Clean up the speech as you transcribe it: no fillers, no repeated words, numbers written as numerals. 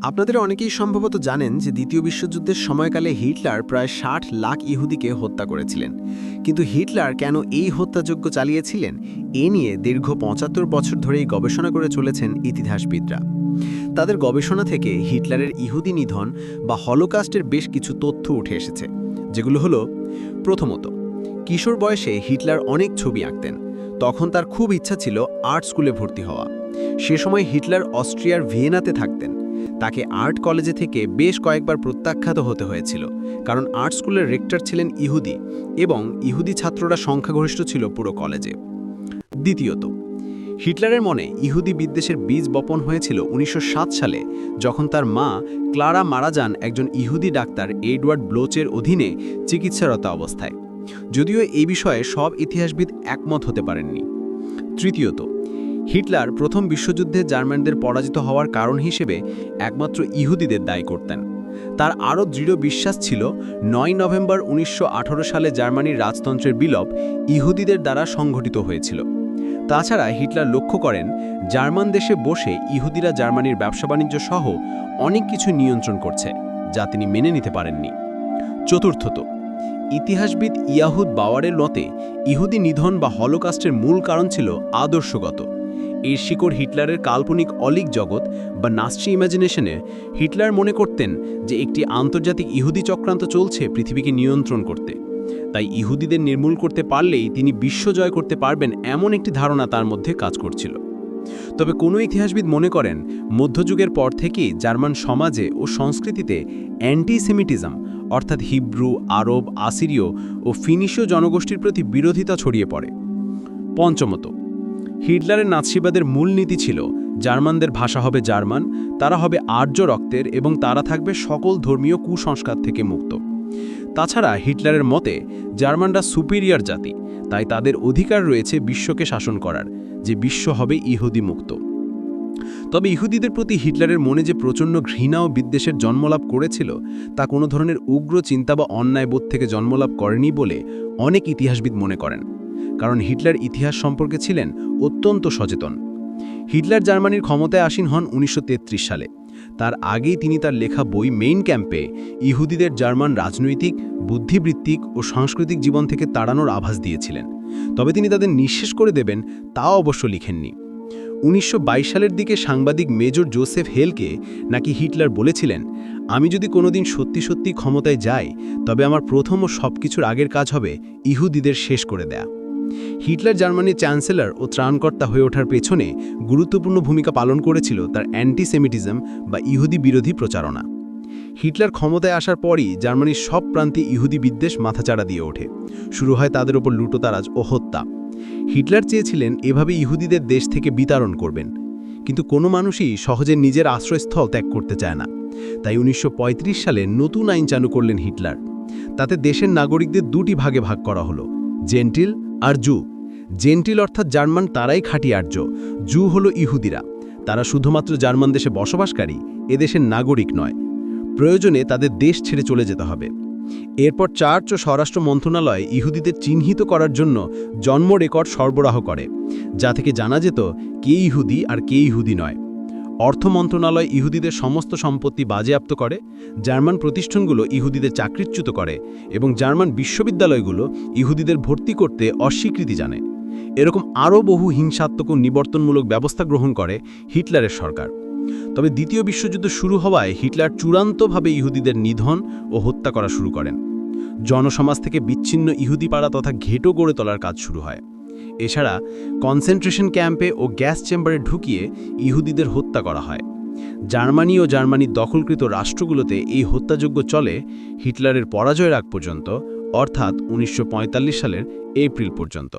আপনাদের অনেকেই সম্ভবত জানেন যে দ্বিতীয় বিশ্বযুদ্ধের সময়কালে হিটলার প্রায় ৬০ লাখ ইহুদিকে হত্যা করেছিলেন। কিন্তু হিটলার কেন এই হত্যাযজ্ঞ চালিয়েছিলেন এ নিয়ে দীর্ঘ ৭৫ বছর ধরেই গবেষণা করে চলেছেন ইতিহাসবিদরা। তাদের গবেষণা থেকে হিটলারের ইহুদি নিধন বা হলোকাস্টের বেশ কিছু তথ্য উঠে এসেছে, যেগুলো হলো: প্রথমত, কিশোর বয়সে হিটলার অনেক ছবি আঁকতেন। তখন তার খুব ইচ্ছা ছিল আর্ট স্কুলে ভর্তি হওয়া। সে সময় হিটলার অস্ট্রিয়ার ভিয়েনাতে থাকতেন। তাকে আর্ট কলেজে থেকে বেশ কয়েকবার প্রত্যাখ্যাত হতে হয়েছিল, কারণ আর্ট স্কুলের রেক্টর ছিলেন ইহুদি এবং ইহুদি ছাত্ররা সংখ্যাগরিষ্ঠ ছিল পুরো কলেজে। দ্বিতীয়ত, হিটলারের মনে ইহুদি বিদ্বেষের বীজ বপন হয়েছিল ১৯০৭ সালে, যখন তার মা ক্লারা মারা যান একজন ইহুদি ডাক্তার এডওয়ার্ড ব্লোচের অধীনে চিকিৎসারত অবস্থায়। যদিও এই বিষয়ে সব ইতিহাসবিদ একমত হতে পারেননি। তৃতীয়ত, হিটলার প্রথম বিশ্বযুদ্ধে জার্মানদের পরাজিত হওয়ার কারণ হিসেবে একমাত্র ইহুদিদের দায়ী করতেন। তার আরও দৃঢ় বিশ্বাস ছিল ৯ নভেম্বর ১৯১৮ সালে জার্মানির রাজতন্ত্রের বিলোপ ইহুদিদের দ্বারা সংঘটিত হয়েছিল। তাছাড়া হিটলার লক্ষ্য করেন জার্মান দেশে বসে ইহুদিরা জার্মানির ব্যবসা বাণিজ্য সহ অনেক কিছু নিয়ন্ত্রণ করছে, যা তিনি মেনে নিতে পারেননি। চতুর্থত, ইতিহাসবিদ ইয়াহুদ বাওয়ারের মতে ইহুদি নিধন বা হলোকাস্টের মূল কারণ ছিল আদর্শগত। এর শিকড় হিটলারের কাল্পনিক অলিক জগৎ বা নাৎসি ইমাজিনেশনে। হিটলার মনে করতেন যে একটি আন্তর্জাতিক ইহুদি চক্রান্ত চলছে পৃথিবীকে নিয়ন্ত্রণ করতে। তাই ইহুদিদের নির্মূল করতে পারলেই তিনি বিশ্ব জয় করতে পারবেন, এমন একটি ধারণা তার মধ্যে কাজ করছিল। তবে কোনো ইতিহাসবিদ মনে করেন মধ্যযুগের পর থেকেই জার্মান সমাজে ও সংস্কৃতিতে অ্যান্টিসেমিটিজম অর্থাৎ হিব্রু, আরব, আসিরীয় ও ফিনিশীয় জনগোষ্ঠীর প্রতি বিরোধিতা ছড়িয়ে পড়ে। পঞ্চমত, হিটলারের নাৎসিবাদের মূলনীতি ছিল জার্মানদের ভাষা হবে জার্মান, তারা হবে আর্য রক্তের এবং তারা থাকবে সকল ধর্মীয় কুসংস্কার থেকে মুক্ত। তাছাড়া হিটলারের মতে জার্মানরা সুপিরিয়র জাতি, তাই তাদের অধিকার রয়েছে বিশ্বকে শাসন করার, যে বিশ্ব হবে ইহুদি মুক্ত। তবে ইহুদিদের প্রতি হিটলারের মনে যে প্রচণ্ড ঘৃণা ও বিদ্বেষের জন্মলাভ করেছিল, তা কোনো ধরনের উগ্র চিন্তা বা অন্যায়বোধ থেকে জন্মলাভ করেনি বলে অনেক ইতিহাসবিদ মনে করেন, কারণ হিটলার ইতিহাস সম্পর্কে ছিলেন অত্যন্ত সচেতন। হিটলার জার্মানির ক্ষমতায় আসীন হন ১৯৩৩ সালে। তার আগেই তিনি তার লেখা বই মেইন ক্যাম্পে ইহুদিদের জার্মান রাজনৈতিক, বুদ্ধিবৃত্তিক ও সাংস্কৃতিক জীবন থেকে তাড়ানোর আভাস দিয়েছিলেন। তবে তিনি তাদের নিঃশেষ করে দেবেন তাও অবশ্য লিখেননি। ১৯২২ সালের দিকে সাংবাদিক মেজর জোসেফ হেলকে নাকি হিটলার বলেছিলেন, আমি যদি কোনোদিন সত্যি সত্যি ক্ষমতায় যাই, তবে আমার প্রথম ও সবকিছুর আগের কাজ হবে ইহুদিদের শেষ করে দেয়া। হিটলার জার্মানির চ্যান্সেলর ও ত্রাণকর্তা হয়ে ওঠার পেছনে গুরুত্বপূর্ণ ভূমিকা পালন করেছিল তার অ্যান্টিসেমিটিজম বা ইহুদি বিরোধী প্রচারণা। হিটলার ক্ষমতায় আসার পরই জার্মানির সব প্রান্তে ইহুদি বিদ্বেষ মাথাচাড়া দিয়ে ওঠে। শুরু হয় তাদের ওপর লুটোতারাজ ও হত্যা। হিটলার চেয়েছিলেন এভাবে ইহুদিদের দেশ থেকে বিতাড়ন করবেন, কিন্তু কোনো মানুষই সহজে নিজের আশ্রয়স্থল ত্যাগ করতে চায় না। তাই ১৯৩৫ সালে নতুন আইন চালু করলেন হিটলার। তাতে দেশের নাগরিকদের দুটি ভাগে ভাগ করা হলো, জেন্টিল আর জু। জেন্টিল অর্থাৎ জার্মান, তারাই খাঁটি আর্য। জু হলো ইহুদিরা, তারা শুধুমাত্র জার্মান দেশে বসবাসকারী, এদেশের নাগরিক নয়। প্রয়োজনে তাদের দেশ ছেড়ে চলে যেতে হবে। এরপর চার্চ ও স্বরাষ্ট্র মন্ত্রণালয় ইহুদিদের চিহ্নিত করার জন্য জন্ম রেকর্ড সরবরাহ করে, যা থেকে জানা যেত কে ইহুদি আর কে ইহুদি নয়। অর্থ মন্ত্রণালয় ইহুদিদের সমস্ত সম্পত্তি বাজেয়াপ্ত করে, জার্মান প্রতিষ্ঠানগুলো ইহুদিদের চাকরিচ্যুত করে এবং জার্মান বিশ্ববিদ্যালয়গুলো ইহুদিদের ভর্তি করতে অস্বীকৃতি জানায়। এরকম আরও বহু হিংসাত্মক ও নিবর্তনমূলক ব্যবস্থা গ্রহণ করে হিটলারের সরকার। তবে দ্বিতীয় বিশ্বযুদ্ধ শুরু হওয়ায় হিটলার চূড়ান্তভাবে ইহুদিদের নিধন ও হত্যা করা শুরু করেন। জনসমাজ থেকে বিচ্ছিন্ন ইহুদি পাড়া তথা ঘেঁটো গড়ে তোলার কাজ শুরু হয়। এছাড়া কনসেন্ট্রেশন ক্যাম্পে ও গ্যাস চেম্বারে ঢুকিয়ে ইহুদিদের হত্যা করা হয়। জার্মানি ও জার্মানির দখলকৃত রাষ্ট্রগুলোতে এই হত্যাযজ্ঞ চলে হিটলারের পরাজয়ের আগ পর্যন্ত, অর্থাৎ ১৯৪৫ সালের এপ্রিল পর্যন্ত।